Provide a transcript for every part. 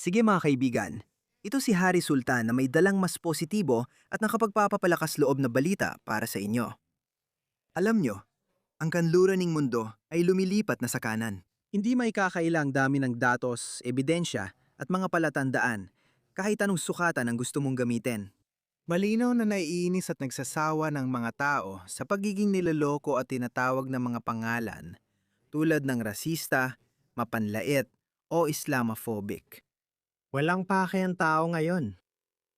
Sige mga kaibigan, ito si Hari Sultan na may dalang mas positibo at nakapagpapapalakas loob na balita para sa inyo. Alam nyo, ang kanluran ng mundo ay lumilipat na sa kanan. Hindi may kakailang dami ng datos, ebidensya at mga palatandaan kahit anong sukatan ang gusto mong gamitin. Malinaw na naiinis at nagsasawa ng mga tao sa pagiging niloloko at tinatawag ng mga pangalan tulad ng rasista, mapanlait o Islamophobic. Walang pake ang tao ngayon.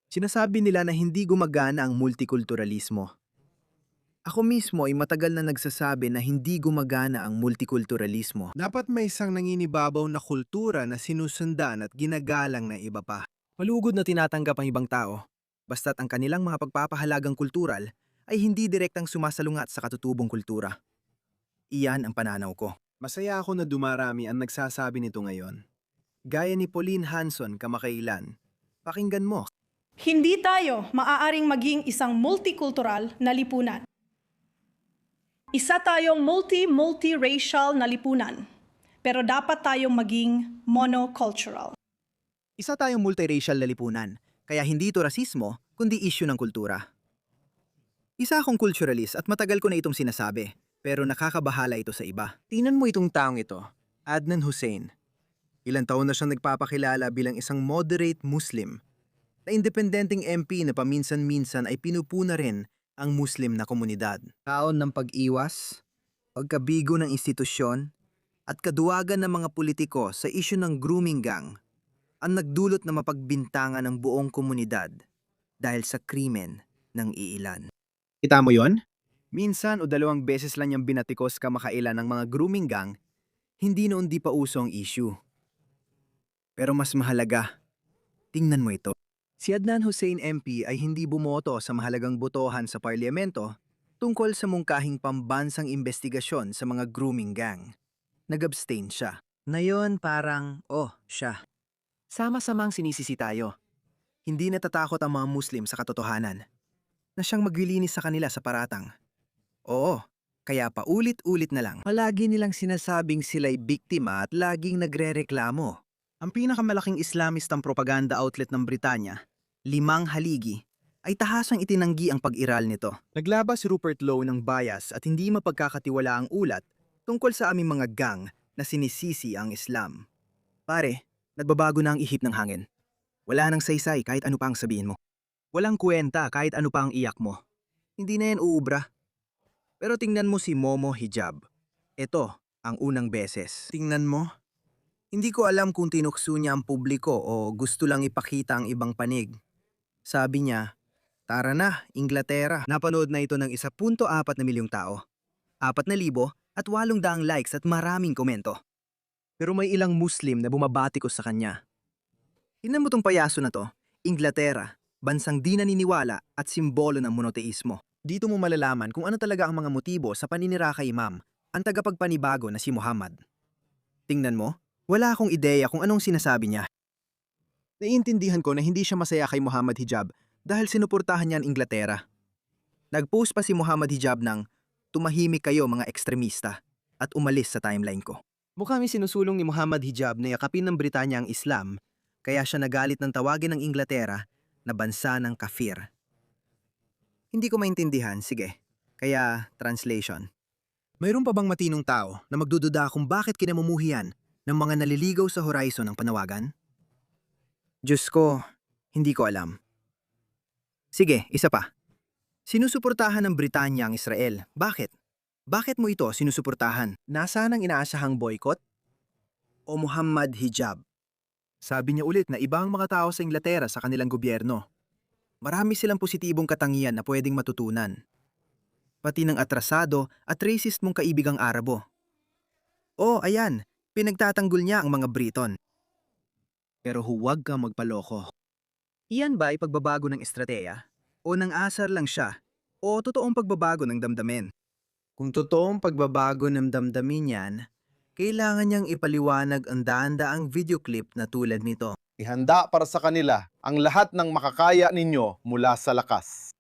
Sinasabi nila na hindi gumagana ang multikulturalismo. Ako mismo ay matagal na nagsasabi na hindi gumagana ang multikulturalismo. Dapat may isang nanginibabaw na kultura na sinusundan at ginagalang ng iba pa. Malugod na tinatanggap ang ibang tao, basta't ang kanilang mga pagpapahalagang kultural ay hindi direktang sumasalungat sa katutubong kultura. Iyan ang pananaw ko. Masaya ako na dumarami ang nagsasabi nito ngayon. Gaya ni Pauline Hanson kamakailan. Pakinggan mo. Hindi tayo maaaring maging isang multicultural na lipunan. Isa tayong multiracial na lipunan, pero dapat tayong maging monocultural. Isa tayong multiracial na lipunan, kaya hindi ito rasismo, kundi issue ng kultura. Isa akong culturalist at matagal ko na itong sinasabi, pero nakakabahala ito sa iba. Tingnan mo itong taong ito, Adnan Hussein. Ilang taon na siyang nagpapakilala bilang isang moderate Muslim, na independenteng MP na paminsan-minsan ay pinupuna rin ang Muslim na komunidad. Taon ng pag-iwas, pagkabigo ng institusyon, at kaduwagan ng mga politiko sa isyu ng grooming gang ang nagdulot na mapagbintangan ng buong komunidad dahil sa krimen ng iilan. Kita mo yon? Minsan o dalawang beses lang niyang binatikos kamakailan ng mga grooming gang, hindi noon di pa uso ang issue. Pero mas mahalaga, tingnan mo ito. Si Adnan Hussein MP ay hindi bumoto sa mahalagang botohan sa parlamento tungkol sa mungkahing pambansang investigasyon sa mga grooming gang. Nag-abstain siya. Ngayon parang, siya. Sama-samang sinisisi tayo. Hindi natatakot ang mga Muslim sa katotohanan na siyang maglilinis sa kanila sa paratang. Oo, kaya paulit-ulit na lang. Palagi nilang sinasabing sila'y biktima at laging nagrereklamo. Ang pinakamalaking Islamistang propaganda outlet ng Britanya, Limang Haligi, ay tahasang itinanggi ang pag-iral nito. Naglabas si Rupert Lowe ng bias at hindi mapagkakatiwalaang ulat tungkol sa aming mga gang na sinisisi ang Islam. Pare, nagbabago na ang ihip ng hangin. Wala nang saysay kahit ano pa ang sabihin mo. Walang kwenta kahit ano pa ang iyak mo. Hindi na yan uubra. Pero tingnan mo si Momo Hijab. Ito, ang unang beses. Tingnan mo. Hindi ko alam kung tinukso niya ang publiko o gusto lang ipakita ang ibang panig. Sabi niya, tara na, Inglaterra. Napanood na ito ng 1.4 na milyong tao. 4,000 at 800 likes at maraming komento. Pero may ilang Muslim na bumabatikos sa kanya. Tingnan mo tong payaso na to, Inglaterra, bansang di naniniwala at simbolo ng monoteismo. Dito mo malalaman kung ano talaga ang mga motibo sa paninira kay Imam, ang tagapagpanibago na si Muhammad. Tingnan mo, wala akong ideya kung anong sinasabi niya. Naiintindihan ko na hindi siya masaya kay Muhammad Hijab dahil sinuportahan niya ang Inglaterra. Nag-post pa si Muhammad Hijab ng, tumahimik kayo mga ekstremista, at umalis sa timeline ko. Mukhang sinusulong ni Muhammad Hijab na yakapin ng Britanya ang Islam, kaya siya nagalit ng tawagin ng Inglaterra na bansa ng kafir. Hindi ko maintindihan, sige. Kaya, translation. Mayroon pa bang matinong tao na magdududa kung bakit kinamumuhian ng mga naliligaw sa horizon ng panawagan? Diyos ko, hindi ko alam. Sige, isa pa. Sinusuportahan ng Britanya ang Israel. Bakit? Bakit mo ito sinusuportahan? Nasaan ang inaasahang boycott? O Muhammad Hijab? Sabi niya ulit na iba ang mga tao sa Inglaterra sa kanilang gobyerno. Marami silang positibong katangian na pwedeng matutunan. Pati ng atrasado at racist mong kaibigang Arabo. Ayan, pinagtatanggol niya ang mga Briton. Pero huwag kang magpaloko. Iyan ba ay pagbabago ng estrateya? O nang asar lang siya? O totoong pagbabago ng damdamin? Kung totoong pagbabago ng damdamin yan, kailangan niyang ipaliwanag ang daan-daang video clip na tulad nito. Ihanda para sa kanila ang lahat ng makakaya ninyo mula sa lakas.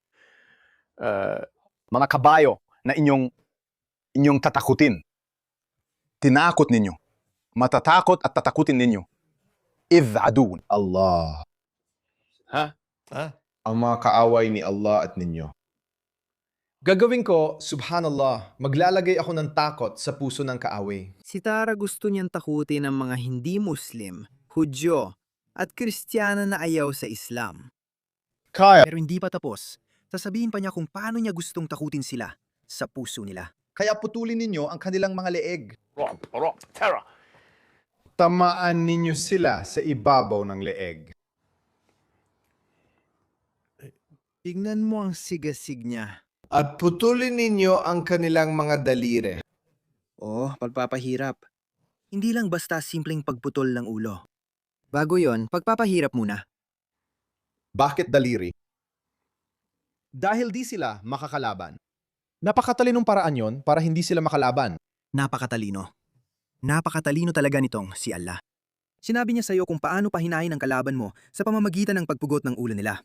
Mga kabayo na inyong tatakutin. Tinakot ninyo. Matatakot at tatakutin ninyo. إذ عدو Allah. Ang mga kaaway ni Allah at ninyo. Gagawin ko, subhanallah, maglalagay ako ng takot sa puso ng kaaway. Si Tara gusto niyang takutin ang mga hindi Muslim, Hudyo, at Kristiyano na ayaw sa Islam. Kaya. Pero hindi pa tapos. Sasabihin pa niya kung paano niya gustong takutin sila sa puso nila. Kaya putulin ninyo ang kanilang mga leeg. Tamaan ninyo sila sa ibabaw ng leeg. Tignan mo ang sigasig niya. At putulin ninyo ang kanilang mga daliri. Oh, pagpapahirap. Hindi lang basta simpleng pagputol ng ulo. Bago yon, pagpapahirap muna. Bakit daliri? Dahil di sila makakalaban. Napakatalinong paraan yon para hindi sila makalaban. Napakatalino. Napakatalino talaga nitong si Allah. Sinabi niya sa iyo kung paano pahinain ang kalaban mo sa pamamagitan ng pagpugot ng ulo nila.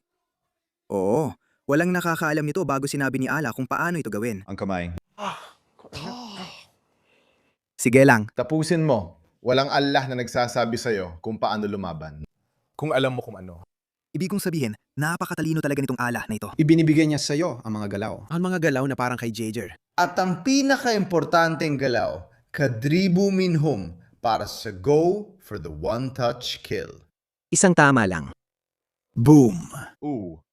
Oo, walang nakakaalam nito bago sinabi ni Allah kung paano ito gawin. Ang kamay. Sige lang. Tapusin mo. Walang Allah na nagsasabi sa'yo kung paano lumaban. Kung alam mo kung ano. Ibig kong sabihin, napakatalino talaga nitong Allah na ito. Ibinibigay niya sa iyo ang mga galaw. Ang mga galaw na parang kay Jager. At ang pinaka-importanteng galaw, kadribu minhum para sa go for the one-touch kill. Isang tama lang. Boom!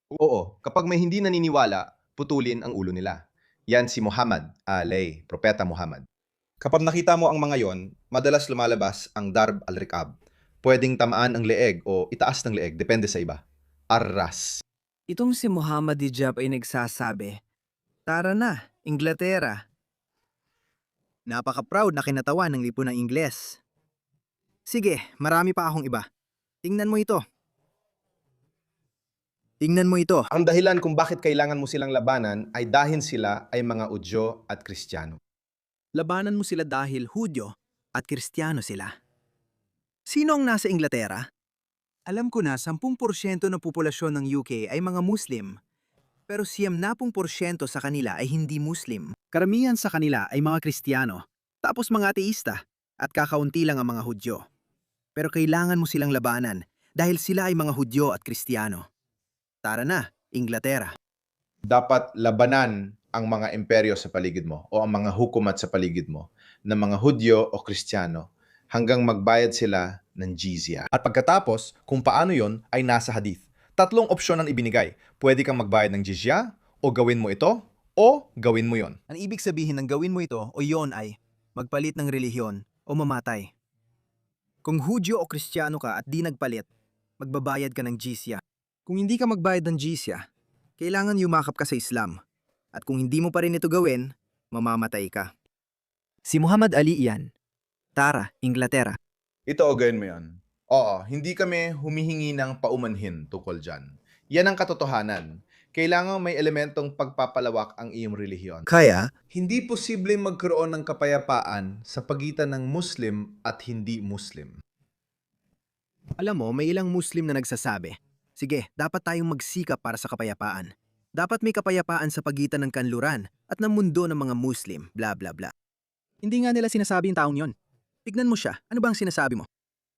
Oo, kapag may hindi naniniwala, putulin ang ulo nila. Yan si Muhammad, Propeta Muhammad. Kapag nakita mo ang mga yon, madalas lumalabas ang darb al-rikab. Pwedeng tamaan ang leeg o itaas ng leeg, depende sa iba. Arras. Itong si Muhammad Hijab ay nagsasabi, Tara na, Inglaterra. Napaka-proud na kinatawan ng lipunang Ingles. Sige, marami pa akong iba. Tingnan mo ito. Tingnan mo ito. Ang dahilan kung bakit kailangan mo silang labanan ay dahil sila ay mga Udyo at Kristiyano. Labanan mo sila dahil Hudyo at Kristiyano sila. Sino ang nasa Inglaterra? Alam ko na 10% ng populasyon ng UK ay mga Muslim. Pero 70% sa kanila ay hindi Muslim. Karamihan sa kanila ay mga Kristiyano, tapos mga ateista, at kakaunti lang ang mga Hudyo. Pero kailangan mo silang labanan dahil sila ay mga Hudyo at Kristiyano. Tara na, Inglaterra. Dapat labanan ang mga imperyo sa paligid mo o ang mga hukumat sa paligid mo ng mga Hudyo o Kristiyano hanggang magbayad sila ng jizya. At pagkatapos, kung paano yon ay nasa hadith. 3 opsyon ang ibinigay. Pwede kang magbayad ng jizya, o gawin mo ito, o gawin mo yon. Ang ibig sabihin ng gawin mo ito o yon ay magpalit ng relihiyon o mamatay. Kung Hudyo o Kristiyano ka at di nagpalit, magbabayad ka ng jizya. Kung hindi ka magbayad ng jizya, kailangan yumakap ka sa Islam. At kung hindi mo pa rin ito gawin, mamamatay ka. Si Muhammad Ali iyan. Tara, Inglaterra. Ito o gawin mo yan. Oo, hindi kami humihingi ng paumanhin tungkol dyan. Yan ang katotohanan. Kailangan may elementong pagpapalawak ang iyong relihiyon. Kaya, Hindi posibleng magkaroon ng kapayapaan sa pagitan ng Muslim at hindi Muslim. alam mo, may ilang Muslim na nagsasabi, sige, dapat tayong magsikap para sa kapayapaan. Dapat may kapayapaan sa pagitan ng kanluran at ng mundo ng mga Muslim, bla bla bla. Hindi nga nila sinasabi yung taong yon. Tignan mo siya, ano bang sinasabi mo?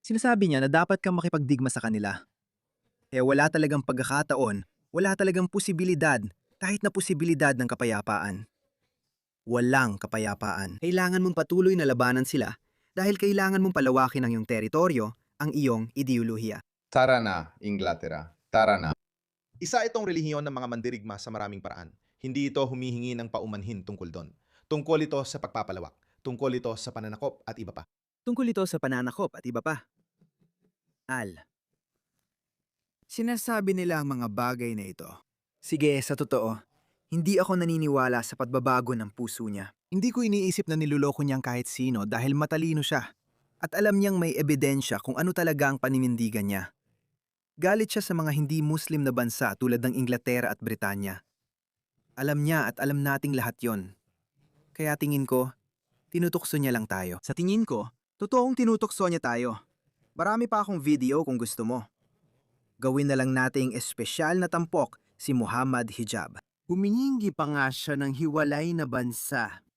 Sinasabi niya na dapat kang makipagdigma sa kanila. Kaya wala talagang pagkakataon, wala talagang posibilidad, kahit na posibilidad ng kapayapaan. Walang kapayapaan. Kailangan mong patuloy na labanan sila dahil kailangan mong palawakin ang iyong teritoryo, ang iyong ideolohiya. Tara na, Inglaterra. Tara na. Isa itong relihiyon ng mga mandirigma sa maraming paraan. Hindi ito humihingi ng paumanhin tungkol doon. Tungkol ito sa pagpapalawak. Tungkol ito sa pananakop at iba pa. Tungkol ito sa pananakop at iba pa. Sinasabi nila ang mga bagay na ito. Sige, sa totoo, hindi ako naniniwala sa pagbabago ng puso niya. Hindi ko iniisip na niluloko niyang kahit sino dahil matalino siya. At alam niyang may ebidensya kung ano talaga ang paninindigan niya. Galit siya sa mga hindi Muslim na bansa tulad ng Inglaterra at Britanya. Alam niya at alam nating lahat yon. Kaya tingin ko, tinutukso niya lang tayo. Sa tingin ko, totoong tinutukso niya tayo. Marami pa akong video kung gusto mo. Gawin na lang nating espesyal na tampok si Muhammad Hijab. Humihingi pa nga siya ng hiwalay na bansa.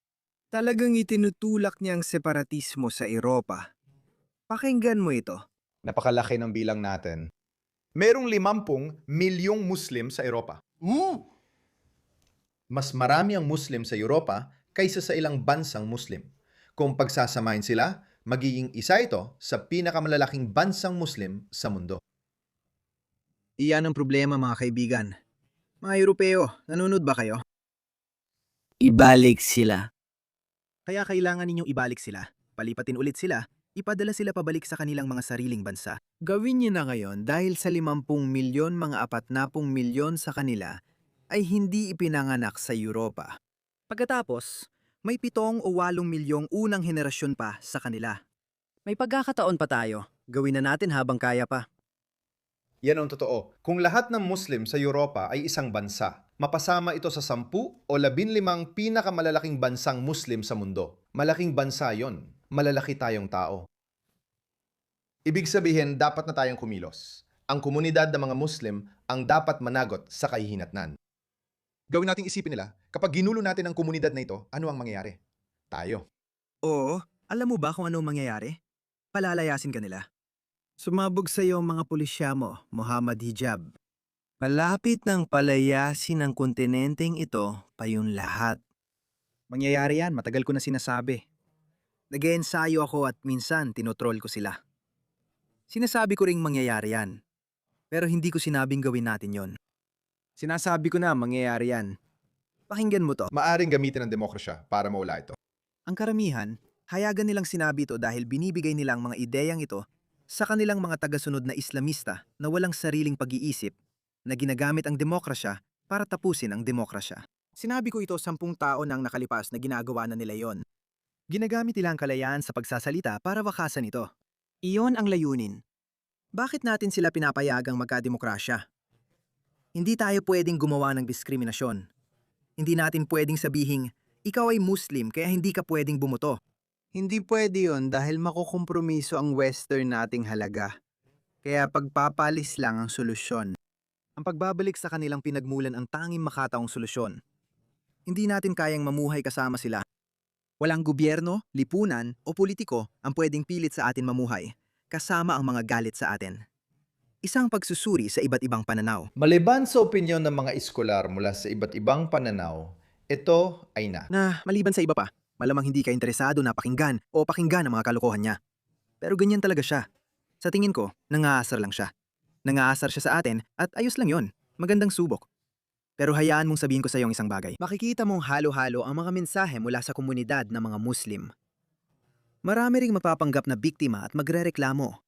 Talagang itinutulak niya ang separatismo sa Europa. Pakinggan mo ito. Napakalaki ng bilang natin. Merong 50 milyong Muslim sa Europa. Mas marami ang Muslim sa Europa kaysa sa ilang bansang Muslim. Kung pagsasamahin sila, magiging isa ito sa pinakamalalaking bansang Muslim sa mundo. Iyan ang problema mga kaibigan. Mga Europeo, nanonood ba kayo? Ibalik sila. Kaya kailangan ninyong ibalik sila, palipatin ulit sila, ipadala sila pabalik sa kanilang mga sariling bansa. Gawin niyo na ngayon dahil sa 50 milyon mga 40 milyon sa kanila ay hindi ipinanganak sa Europa. Pagkatapos, may 7 o 8 milyong unang henerasyon pa sa kanila. May pagkakataon pa tayo. Gawin na natin habang kaya pa. Yan ang totoo. Kung lahat ng Muslim sa Europa ay isang bansa, mapasama ito sa 10 o 15 pinakamalalaking bansang Muslim sa mundo. Malaking bansa yon. Malalaki tayong tao. Ibig sabihin, dapat na tayong kumilos. Ang komunidad ng mga Muslim ang dapat managot sa kahihinatnan. Gawin nating isipin nila, kapag ginulo natin ang komunidad na ito, ano ang mangyayari? Tayo. Oo, alam mo ba kung ano mangyayari? Palalayasin ka nila. Sumabog sa iyo ang mga pulisya mo, Muhammad Hijab. Malapit ng palayasin ng kontinenteng ito pa yung lahat. Mangyayari yan, matagal ko na sinasabi. Nag-eensayo ako at minsan tinotroll ko sila. Sinasabi ko ring mangyayari yan. Pero hindi ko sinabing gawin natin yon. Sinasabi ko na mangyayari yan. Pakinggan mo to. Maaring gamitin ang demokrasya para mawala ito. Ang karamihan, hayagan nilang sinabi ito dahil binibigay nilang mga ideyang ito sa kanilang mga tagasunod na Islamista na walang sariling pag-iisip na ginagamit ang demokrasya para tapusin ang demokrasya. Sinabi ko ito 10 taon nang nakalipas na ginagawa na nila yon. Ginagamit nila ang kalayaan sa pagsasalita para wakasan ito. Iyon ang layunin. Bakit natin sila pinapayagang magkademokrasya? Hindi tayo pwedeng gumawa ng diskriminasyon. Hindi natin pwedeng sabihing, ikaw ay Muslim kaya hindi ka pwedeng bumoto. Hindi pwede yon dahil makukompromiso ang Western nating halaga. Kaya pagpapalis lang ang solusyon. Ang pagbabalik sa kanilang pinagmulan ang tanging makataong solusyon. Hindi natin kayang mamuhay kasama sila. Walang gobyerno, lipunan o politiko ang pwedeng pilit sa atin mamuhay, kasama ang mga galit sa atin. Isang pagsusuri sa iba't ibang pananaw. Maliban sa opinyon ng mga eskolar mula sa iba't ibang pananaw, ito ay Na maliban sa iba pa, malamang hindi ka interesado na pakinggan o pakinggan ang mga kalokohan niya. Pero ganyan talaga siya. Sa tingin ko, nangaasar lang siya. Nangaasar siya sa atin at ayos lang yon. Magandang subok. Pero hayaan mong sabihin ko sa iyong isang bagay. Makikita mong halo-halo ang mga mensahe mula sa komunidad ng mga Muslim. Marami ring mapapanggap na biktima at magrereklamo.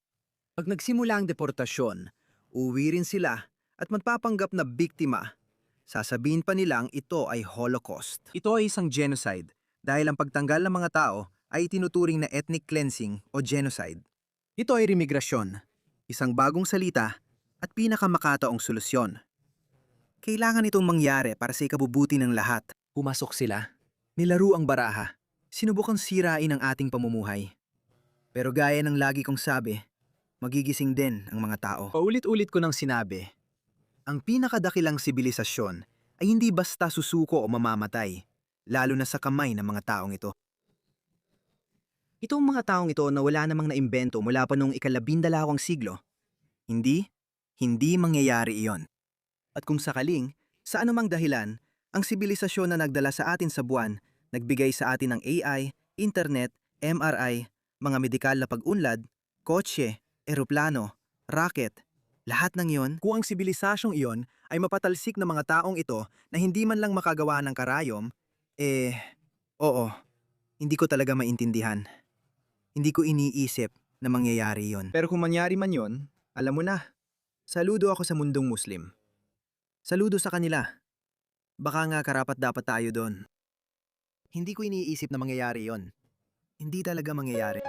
Pag nagsimula ang deportasyon, uwi rin sila at magpapanggap na biktima. Sasabihin pa nilang ito ay Holocaust. Ito ay isang genocide dahil ang pagtanggal ng mga tao ay tinuturing na ethnic cleansing o genocide. Ito ay remigrasyon, isang bagong salita at pinakamakataong solusyon. Kailangan itong mangyari para sa ikabubuti ng lahat. Pumasok sila. Nilaro ang baraha. Sinubukang sirain ang ating pamumuhay. Pero gaya ng lagi kong sabi, magigising din ang mga tao. Paulit-ulit ko nang sinabi, ang pinakadakilang sibilisasyon ay hindi basta susuko o mamamatay, lalo na sa kamay ng mga taong ito. Itong mga taong ito na wala namang naimbento mula pa noong ika-12 siglo, hindi mangyayari iyon. At kung sakaling, sa anumang dahilan, ang sibilisasyon na nagdala sa atin sa buwan, nagbigay sa atin ng AI, internet, MRI, mga medikal na pag-unlad, kotse, eroplano, rocket, lahat ng iyon, kung ang sibilisasyong iyon ay mapatalsik ng mga taong ito na hindi man lang makagawa ng karayom, oo, hindi ko talaga maintindihan. Hindi ko iniisip na mangyayari yon. Pero kung mangyari man yon, alam mo na, saludo ako sa mundong Muslim. Saludo sa kanila. Baka nga karapat dapat tayo doon. Hindi ko iniisip na mangyayari yon. Hindi talaga mangyayari.